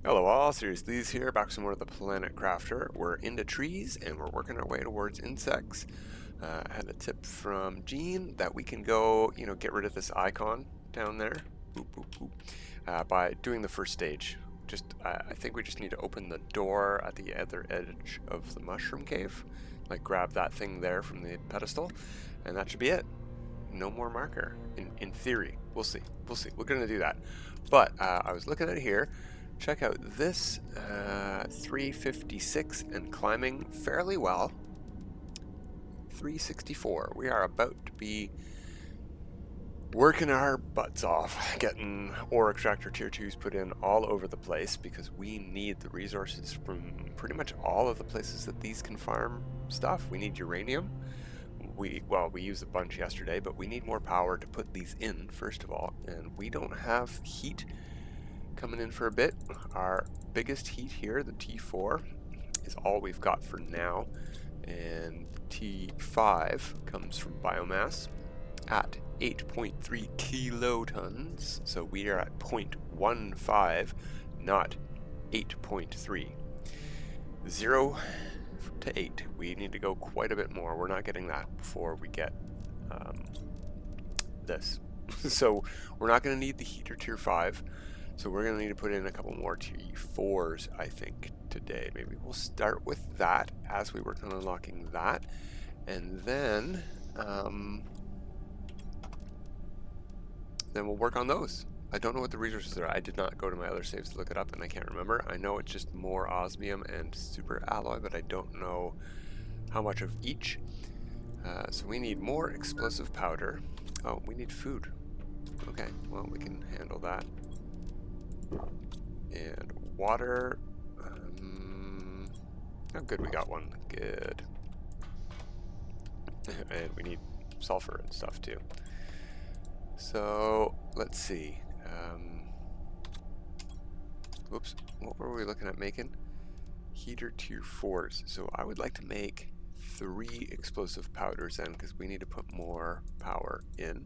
Hello all, Serious Lee's here, back with some more of the Planet Crafter. We're into trees and we're working our way towards insects. I had a tip from Gene that we can go, get rid of this icon down there, boop, boop, boop, by doing the first stage. I think we just need to open the door at the other edge of the mushroom cave, like grab that thing there from the pedestal, and that should be it. No more marker, in theory. We'll see. We're gonna do that. But I was looking at it here. Check out this 356 and climbing fairly well. 364. We are about to be working our butts off, getting ore extractor tier 2s put in all over the place because we need the resources from pretty much all of the places that these can farm stuff. We need uranium. We used a bunch yesterday, but we need more power to put these in, first of all, and we don't have heat coming in for a bit. Our biggest heat here, the T4, is all we've got for now, and T5 comes from biomass at 8.3 kilotons, so we are at 0.15, not 8.3. 0 to 8. We need to go quite a bit more. We're not getting that before we get this. So we're not going to need the heater tier 5. So we're going to need to put in a couple more T4s, I think, today. Maybe we'll start with that as we work on unlocking that. And then we'll work on those. I don't know what the resources are. I did not go to my other saves to look it up, and I can't remember. I know it's just more osmium and super alloy, but I don't know how much of each. So we need more explosive powder. Oh, we need food. Okay, well, we can handle that. And water. Oh, good, we got one. Good. And we need sulfur and stuff too. So let's see. Whoops, what were we looking at making? Heater tier 4s. So I would like to make 3 explosive powders then, because we need to put more power in.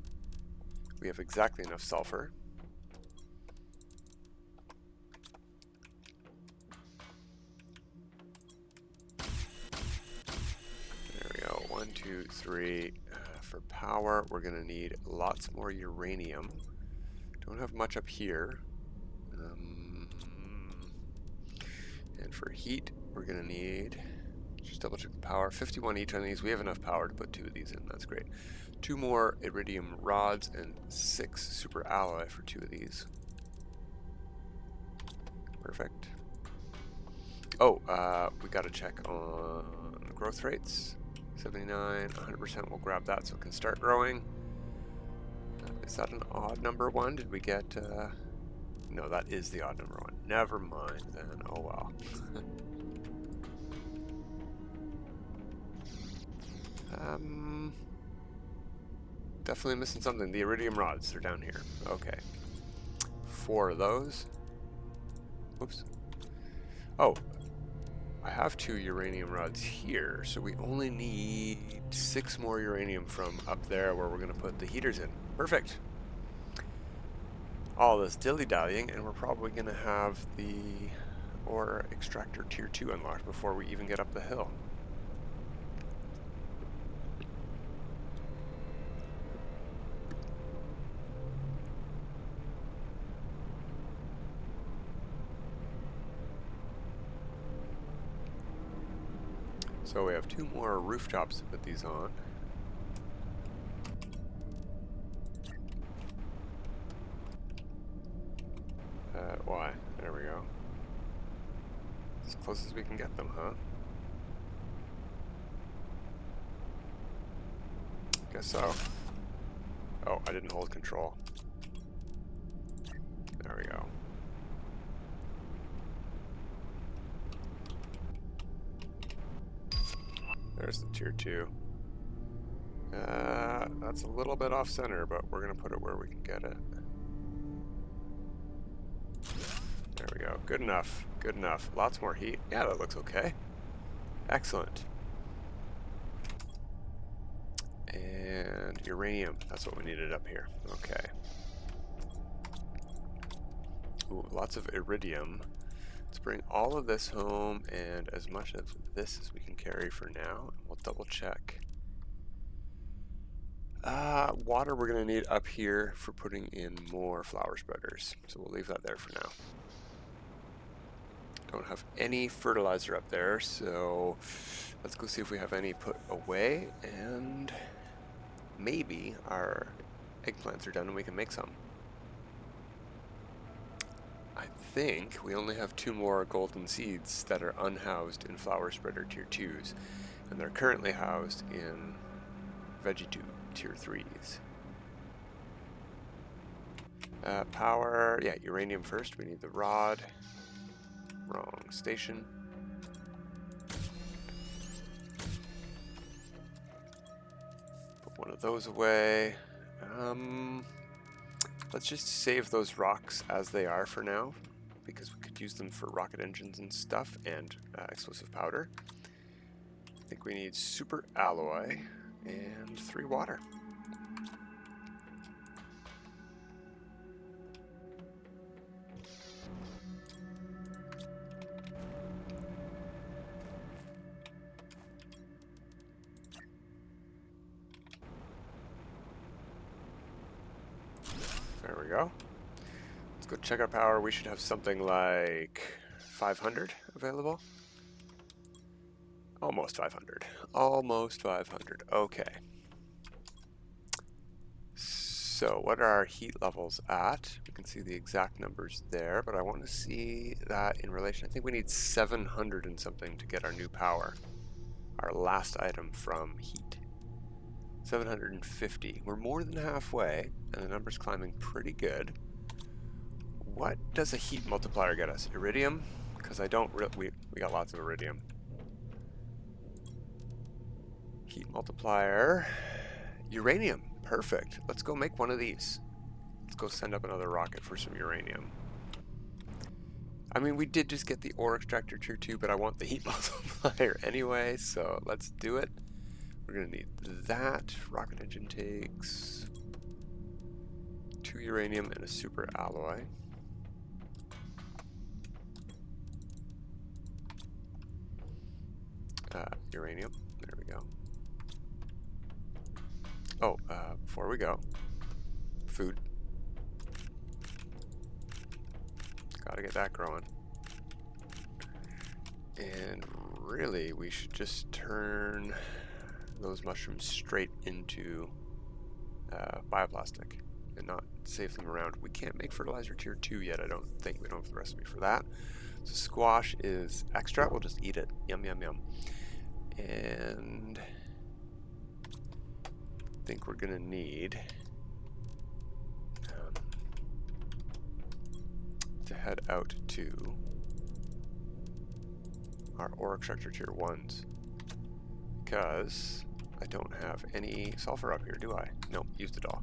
We have exactly enough sulfur. There we go. 1, 2, 3. For power, we're going to need lots more uranium. Don't have much up here. And for heat, we're going to need, just double check the power, 51 each on these. We have enough power to put 2 of these in. That's great. 2 more iridium rods and 6 super alloy for 2 of these. Perfect. Oh, we got to check on growth rates. 79, 100%. We'll grab that so it can start growing. Is that an odd number 1? Did we get... No, that is the odd number 1. Never mind then. Oh well. Definitely missing something. The iridium rods, they're down here. Okay. 4 of those. Oops. Oh. I have 2 uranium rods here, so we only need 6 more uranium from up there where we're going to put the heaters in. Perfect. All this dilly-dallying, and we're probably going to have the ore extractor tier 2 unlocked before we even get up the hill. So we have 2 more rooftops to put these on. Why? There we go. As close as we can get them, huh? Guess so. Oh, I didn't hold control. There we go. There's the tier 2. That's a little bit off center, but we're going to put it where we can get it. There we go. Good enough. Good enough. Lots more heat. Yeah, that looks okay. Excellent. And uranium. That's what we needed up here. Okay. Ooh, lots of iridium. Let's bring all of this home and as much of this as we can carry for now. We'll double check. Water we're going to need up here for putting in more flower spreaders. So we'll leave that there for now. Don't have any fertilizer up there, so let's go see if we have any put away, and maybe our eggplants are done and we can make some. I think we only have 2 more golden seeds that are unhoused in flower spreader tier 2s, and they're currently housed in veggie tube tier 3s. Power, yeah, uranium first. We need the rod. Wrong station. Put one of those away. Let's just save those rocks as they are for now, because we could use them for rocket engines and stuff, and explosive powder. I think we need super alloy and 3 water. There we go. Let's go check our power. We should have something like 500 available. Almost 500. Almost 500. Okay. So what are our heat levels at? We can see the exact numbers there, but I want to see that in relation. I think we need 700 and something to get our new power. Our last item from heat. 750. We're more than halfway, and the number's climbing pretty good. What does a heat multiplier get us? Iridium? Because I don't really... We got lots of iridium. Heat multiplier. Uranium. Perfect. Let's go make one of these. Let's go send up another rocket for some uranium. I mean, we did just get the ore extractor tier 2, but I want the heat multiplier anyway, so let's do it. We're going to need that. Rocket engine takes 2 uranium and a super alloy. Uranium. There we go. Oh, before we go, food. Gotta get that growing. And really, we should just turn those mushrooms straight into bioplastic and not save them around. We can't make fertilizer tier 2 yet, I don't think. We don't have the recipe for that. So squash is extra. We'll just eat it. Yum, yum, yum. And I think we're gonna need to head out to our ore extractor tier 1s, because I don't have any sulfur up here, do I? Nope, used it all.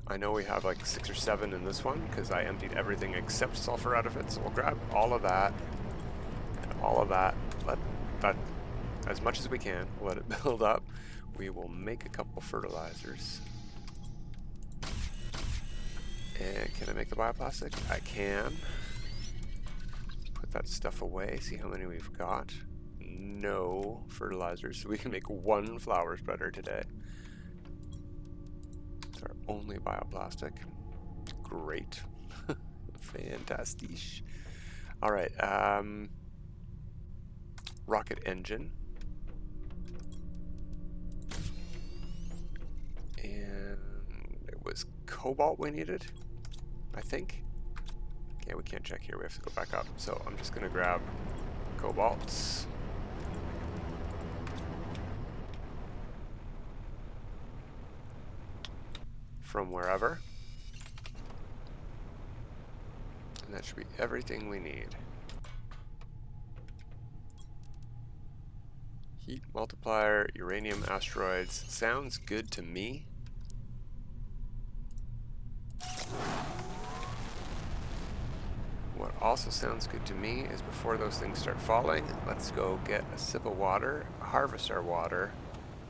I know we have like 6 or 7 in this one because I emptied everything except sulfur out of it, so we'll grab all of that and all of that. Let that, as much as we can, let it build up. We will make a couple fertilizers. And can I make the bioplastic? I can. Put that stuff away, see how many we've got. No fertilizers, so we can make 1 flower spreader today. It's our only bioplastic. Great. Fantastic. Alright, rocket engine. And it was cobalt we needed, I think. Yeah, we can't check here, we have to go back up. So I'm just gonna grab cobalts. From wherever. And that should be everything we need. Heat multiplier, uranium asteroids. Sounds good to me. What also sounds good to me is before those things start falling, let's go get a sip of water, harvest our water,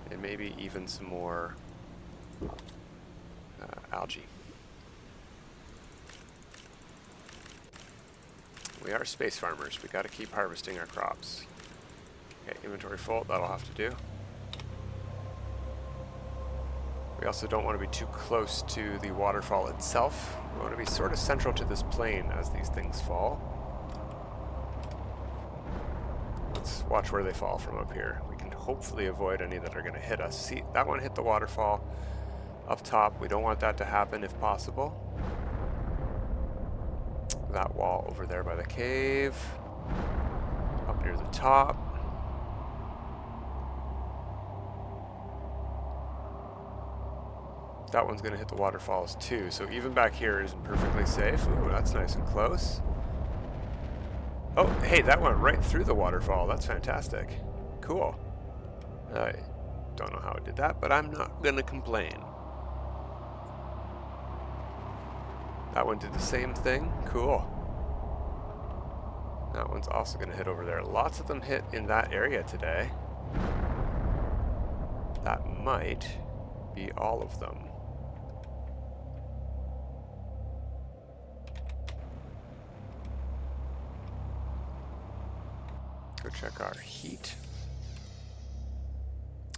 and maybe even some more algae. We are space farmers. We got to keep harvesting our crops. Okay, inventory full. That'll have to do. We also don't want to be too close to the waterfall itself. We want to be sort of central to this plane as these things fall. Let's watch where they fall from up here. We can hopefully avoid any that are going to hit us. See, that one hit the waterfall up top. We don't want that to happen if possible. That wall over there by the cave. Up near the top. That one's going to hit the waterfalls too, so even back here isn't perfectly safe. Ooh, that's nice and close. Oh, hey, that went right through the waterfall. That's fantastic. Cool. I don't know how it did that, but I'm not going to complain. That one did the same thing. Cool. That one's also going to hit over there. Lots of them hit in that area today. That might be all of them. Go check our heat.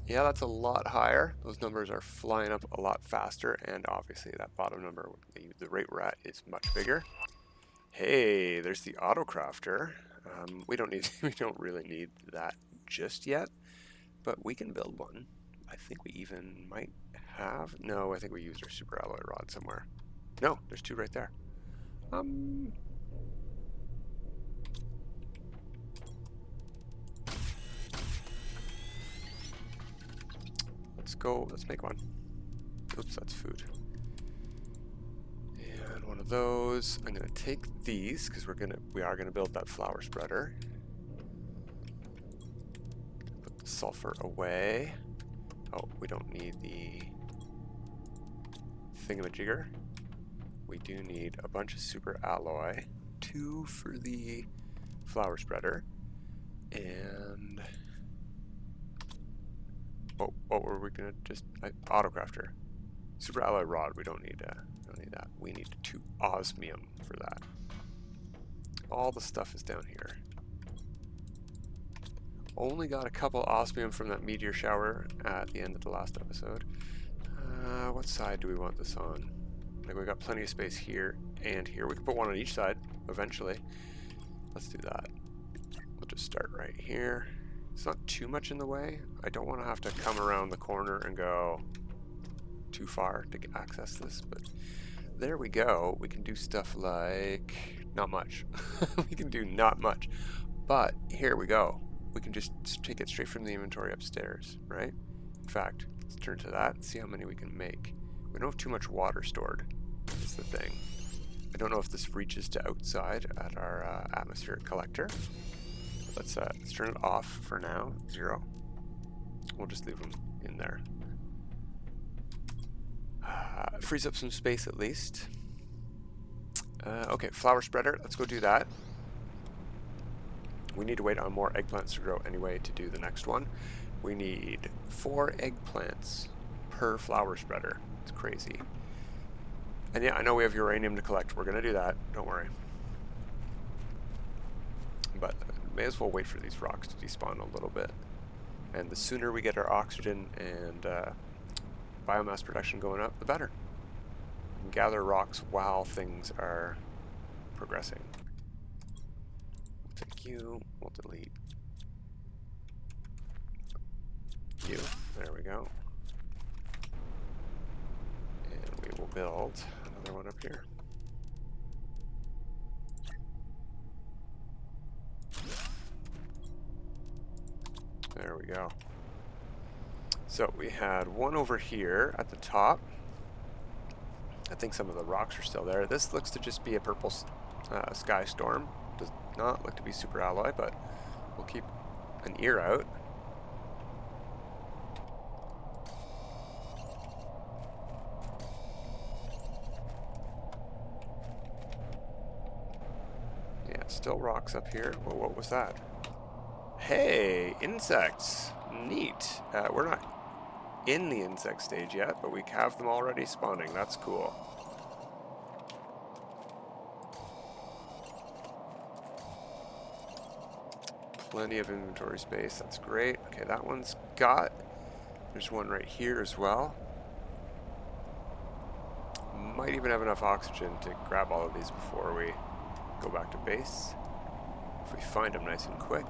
Yeah, that's a lot higher. Those numbers are flying up a lot faster, and obviously that bottom number, the rate we're at, is much bigger. Hey, there's the autocrafter. We don't really need that just yet, but we can build one. I think we even might have. No, I think we used our super alloy rod somewhere. No, there's two right there. Let's make one. Oops, that's food. And one of those. I'm gonna take these because we are gonna build that flower spreader. Put the sulfur away. Oh, we don't need the thingamajigger. We do need a bunch of super alloy. 2 for the flower spreader. And what were we gonna autocrafter? Super alloy rod. We don't need that. We need 2 osmium for that. All the stuff is down here. Only got a couple osmium from that meteor shower at the end of the last episode. What side do we want this on? Like, we got plenty of space here and here. We can put one on each side eventually. Let's do that. We'll just start right here. It's not too much in the way. I don't want to have to come around the corner and go too far to access this, but there we go. We can do stuff like not much. We can do not much, but here we go. We can just take it straight from the inventory upstairs, right? In fact, let's turn to that and see how many we can make. We don't have too much water stored, is the thing. I don't know if this reaches to outside at our atmospheric collector. Let's turn it off for now, 0. We'll just leave them in there. Frees up some space at least. Okay, flower spreader, let's go do that. We need to wait on more eggplants to grow anyway to do the next one. We need 4 eggplants per flower spreader. It's crazy. And yeah, I know we have uranium to collect. We're going to do that. Don't worry. But may as well wait for these rocks to despawn a little bit. And the sooner we get our oxygen and biomass production going up, the better. We can gather rocks while things are progressing. We'll take you. We'll delete you. There we go. And we will build another one up here. There we go. So we had one over here at the top. I think some of the rocks are still there. This looks to just be a purple sky storm. Does not look to be super alloy, but we'll keep an ear out. Yeah, still rocks up here. Whoa, what was that? Hey, insects. Neat. We're not in the insect stage yet, but we have them already spawning. That's cool. Plenty of inventory space. That's great. Okay, that one's got. There's one right here as well. Might even have enough oxygen to grab all of these before we go back to base. If we find them nice and quick.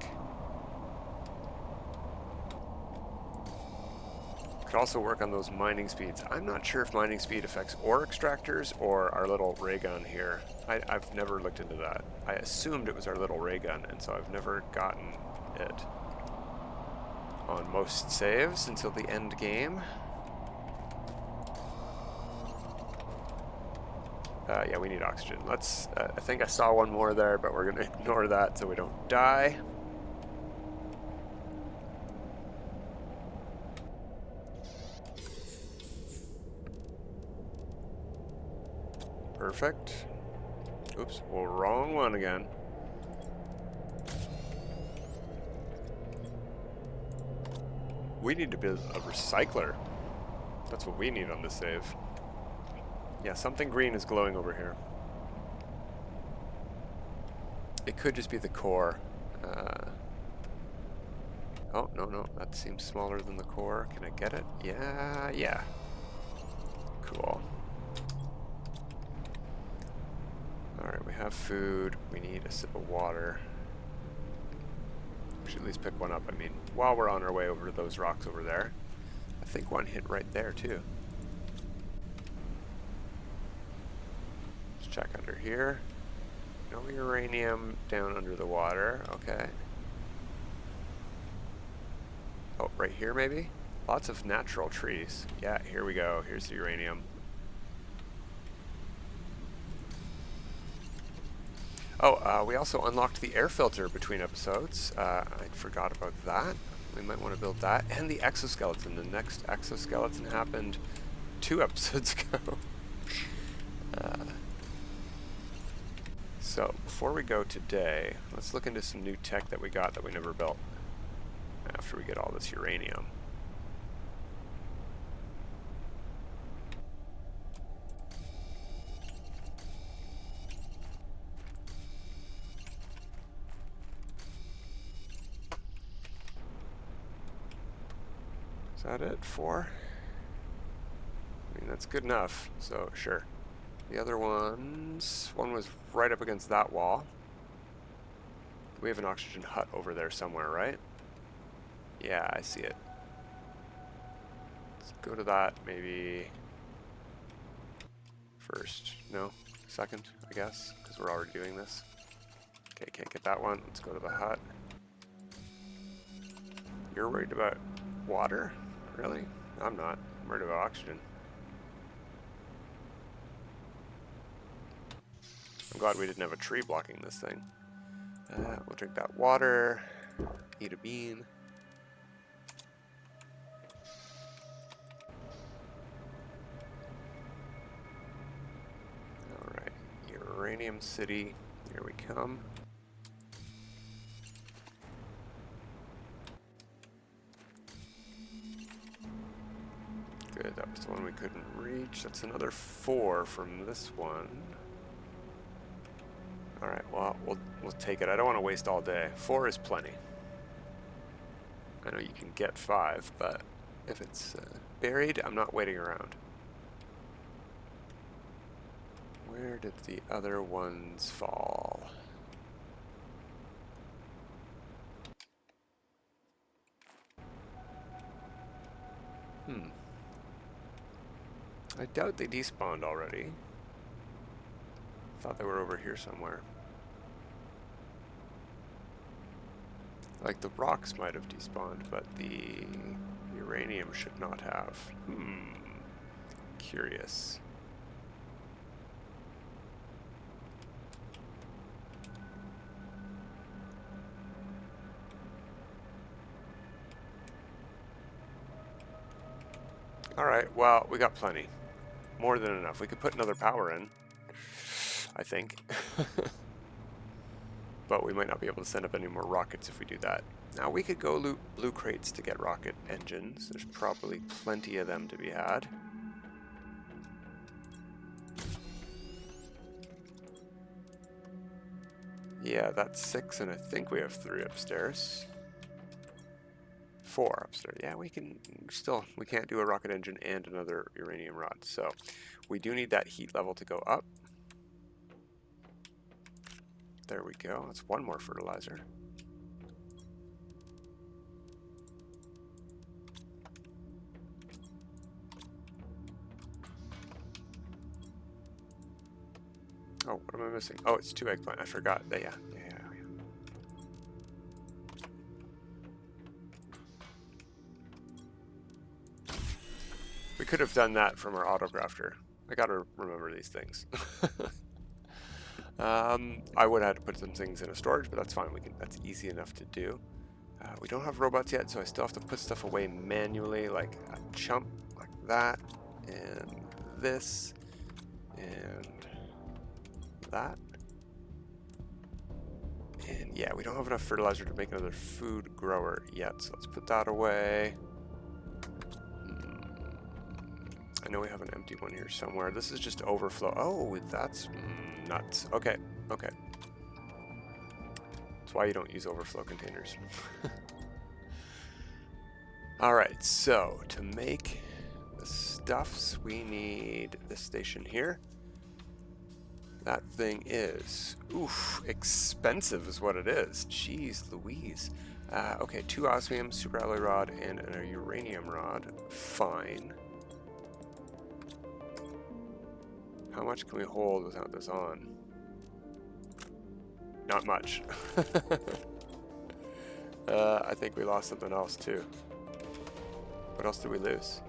Could also work on those mining speeds. I'm not sure if mining speed affects ore extractors or our little ray gun here. I've never looked into that. I assumed it was our little ray gun, and so I've never gotten it on most saves until the end game. Yeah, we need oxygen. Let's, I think I saw one more there, but we're gonna ignore that so we don't die. Perfect. Oops, well, wrong one again. We need to build a recycler. That's what we need on this save. Yeah, something green is glowing over here. It could just be the core. Oh, no, that seems smaller than the core. Can I get it? Yeah. Cool. Alright, we have food. We need a sip of water. We should at least pick one up. I mean, while we're on our way over to those rocks over there. I think one hit right there, too. Let's check under here. No uranium down under the water. Okay. Oh, right here, maybe? Lots of natural trees. Yeah, here we go. Here's the uranium. Oh, we also unlocked the air filter between episodes. I forgot about that. We might want to build that. And the exoskeleton. The next exoskeleton happened 2 episodes ago. So, before we go today, let's look into some new tech that we got that we never built after we get all this uranium. Is that it? 4? I mean, that's good enough, so sure. The other ones, one was right up against that wall. We have an oxygen hut over there somewhere, right? Yeah, I see it. Let's go to that maybe first. No, second, I guess, because we're already doing this. Okay, can't get that one. Let's go to the hut. You're worried about water? Really? I'm not. I'm worried about oxygen. I'm glad we didn't have a tree blocking this thing. We'll drink that water, eat a bean. Alright, Uranium City, here we come. Good, that was the one we couldn't reach. That's another 4 from this one. Alright, well, we'll take it. I don't want to waste all day. 4 is plenty. I know you can get 5, but if it's buried, I'm not waiting around. Where did the other ones fall? I doubt they despawned already. Thought they were over here somewhere. Like the rocks might have despawned, but the uranium should not have. Curious. Alright, well, we got plenty. More than enough. We could put another power in, I think. But we might not be able to send up any more rockets if we do that. Now, we could go loot blue crates to get rocket engines. There's probably plenty of them to be had. Yeah, that's 6, and I think we have 3 upstairs. 4 upstairs. Yeah, we can still, we can't do a rocket engine and another uranium rod. So we do need that heat level to go up. There we go. That's 1 more fertilizer. Oh, what am I missing? Oh, it's 2 eggplant. I forgot. Yeah. We could have done that from our autografter. I gotta remember these things. I would have had to put some things in a storage, but that's fine. That's easy enough to do. We don't have robots yet, so I still have to put stuff away manually, like a chump like that, and this, and that. And yeah, we don't have enough fertilizer to make another food grower yet, so let's put that away. I know we have an empty one here somewhere. This is just overflow. Oh, that's nuts. Okay. That's why you don't use overflow containers. Alright, so to make the stuffs, we need this station here. That thing is, expensive is what it is. Jeez Louise. Okay, 2 osmium, super alloy rod, and a uranium rod. Fine. How much can we hold without this on? Not much. I think we lost something else too. What else did we lose?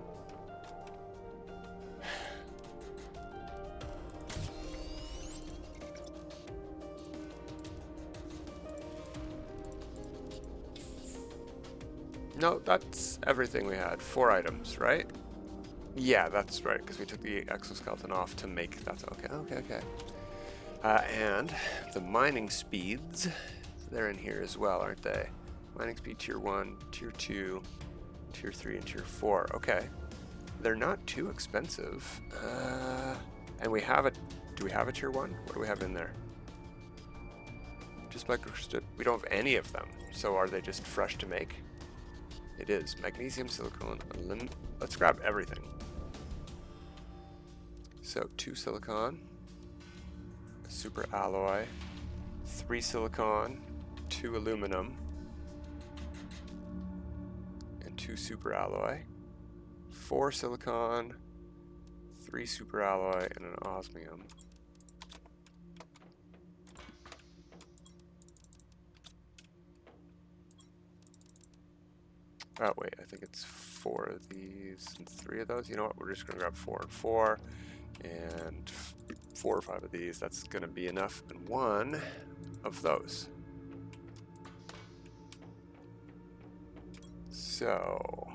No, that's everything we had. 4 items, right? Yeah, that's right, because we took the exoskeleton off to make that. Okay. And the mining speeds, they're in here as well, aren't they? Mining speed tier 1, tier 2, tier 3, and tier 4. Okay. They're not too expensive. And we have do we have a tier 1? What do we have in there? Just we don't have any of them. So are they just fresh to make? It is. Magnesium, silicon, aluminum. Let's grab everything. So 2 silicon, a super alloy, 3 silicon, 2 aluminum, and 2 super alloy, 4 silicon, 3 super alloy, and an osmium. Oh wait, I think it's 4 of these and 3 of those. You know what, we're just gonna grab 4 and 4, and 4 or 5 of these. That's gonna be enough, and 1 of those. So,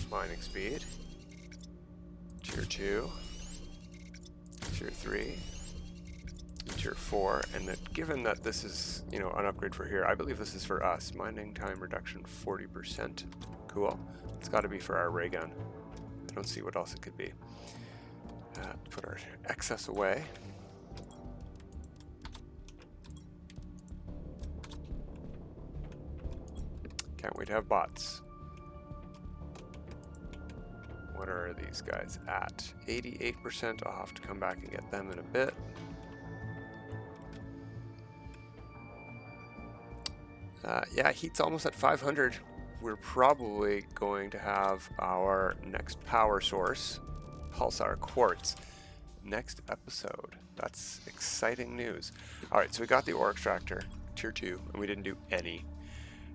mining speed, tier 2, tier 3, and tier 4, and that given that this is, you know, an upgrade for here, I believe this is for us. Mining time reduction 40%. Cool. It's got to be for our ray gun. I don't see what else it could be. Put our excess away. Can't wait to have bots. What are these guys at? 88%. I'll have to come back and get them in a bit. Yeah, heat's almost at 500. We're probably going to have our next power source, Pulsar Quartz, next episode. That's exciting news. Alright, so we got the ore extractor, tier 2, and we didn't do any.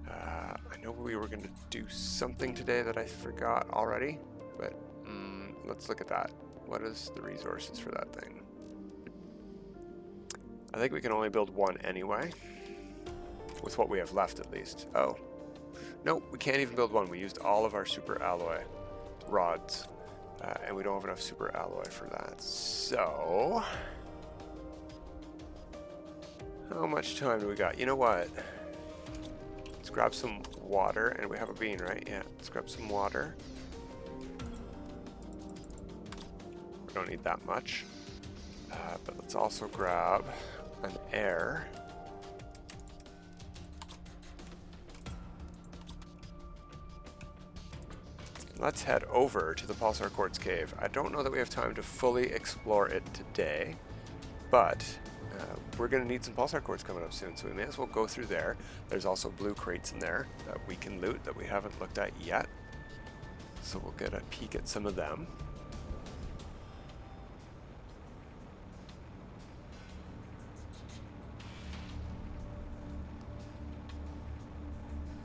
I know we were going to do something today that I forgot already, but let's look at that. What is the resources for that thing? I think we can only build 1 anyway, with what we have left at least. Oh. No, we can't even build 1. We used all of our super alloy rods, and we don't have enough super alloy for that. So, how much time do we got? You know what? Let's grab some water, and we have a bean, right? Yeah, let's grab some water. We don't need that much, but let's also grab an air. let's head over to the Pulsar Quartz Cave. I don't know that we have time to fully explore it today, but we're going to need some Pulsar Quartz coming up soon, so we may as well go through there. There's also blue crates in there that we can loot that we haven't looked at yet, so we'll get a peek at some of them.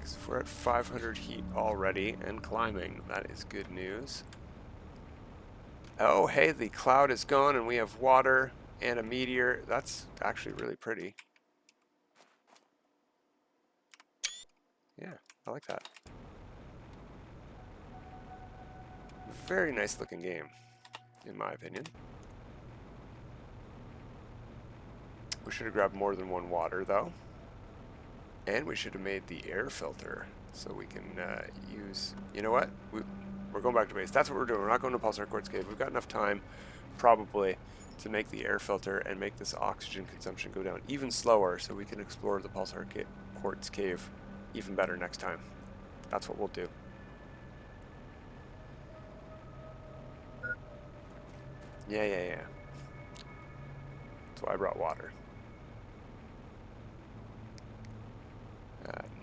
So if we're at 500 heat already and climbing, that is good news. Oh, hey, the cloud is gone and we have water and a meteor. That's actually really pretty. Yeah, I like that. Very nice looking game, in my opinion. We should have grabbed more than one water, though. And we should have made the air filter so we can use... You know what? We're going back to base. That's what we're doing. We're not going to Pulsar Quartz Cave. We've got enough time, probably, to make the air filter and make this oxygen consumption go down even slower so we can explore the Pulsar Quartz Cave even better next time. That's what we'll do. Yeah. That's why I brought water.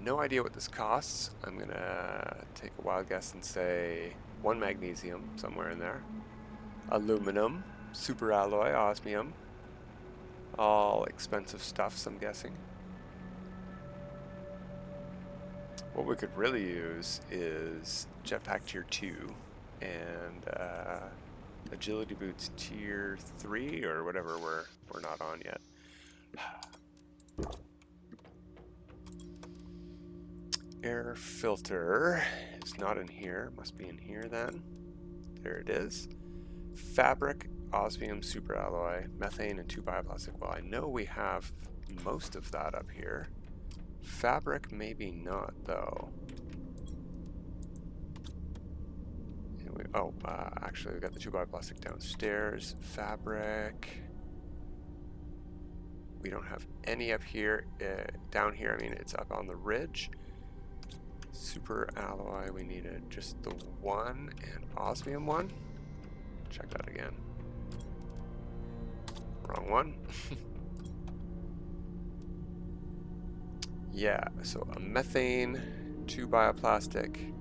No idea what this costs. I'm gonna take a wild guess and say 1 magnesium, somewhere in there. Aluminum, super alloy, osmium. All expensive stuffs, I'm guessing. What we could really use is jetpack tier 2 and agility boots tier 3 or whatever we're not on yet. Air filter is not in here. Must be in here then. There it is. Fabric, osmium, superalloy, methane, and 2 bioplastic. Well, I know we have most of that up here. Fabric, maybe not, though. Anyway, actually, we got the 2 bioplastic downstairs. Fabric. We don't have any up here. Down here, I mean, it's up on the ridge. Super alloy, we needed just the 1 and osmium 1. Check that again. Wrong one. Yeah, so a methane, 2 bioplastic,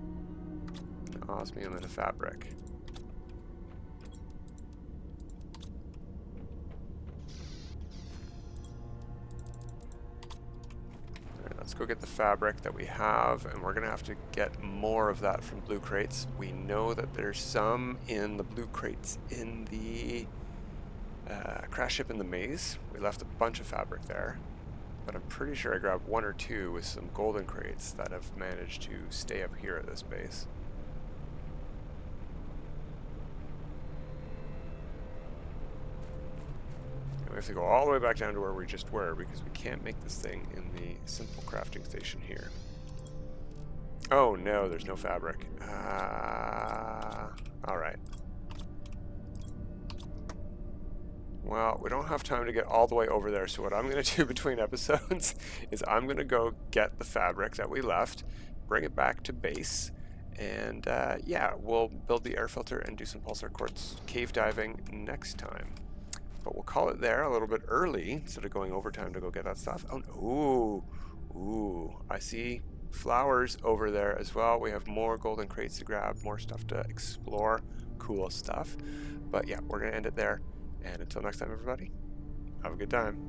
an osmium, and a fabric. Let's go get the fabric that we have, and we're going to have to get more of that from blue crates. We know that there's some in the blue crates in the crash ship in the maze. We left a bunch of fabric there, but I'm pretty sure I grabbed 1 or 2 with some golden crates that have managed to stay up here at this base. We have to go all the way back down to where we just were because we can't make this thing in the simple crafting station here. Oh no, there's no fabric. Alright. Well, we don't have time to get all the way over there, so what I'm going to do between episodes is I'm going to go get the fabric that we left, bring it back to base, and yeah, we'll build the air filter and do some Pulsar Quartz cave diving next time. But we'll call it there a little bit early instead of going overtime to go get that stuff. Oh, no. Ooh, I see flowers over there as well. We have more golden crates to grab, more stuff to explore, cool stuff. But yeah, we're going to end it there. And until next time, everybody, have a good time.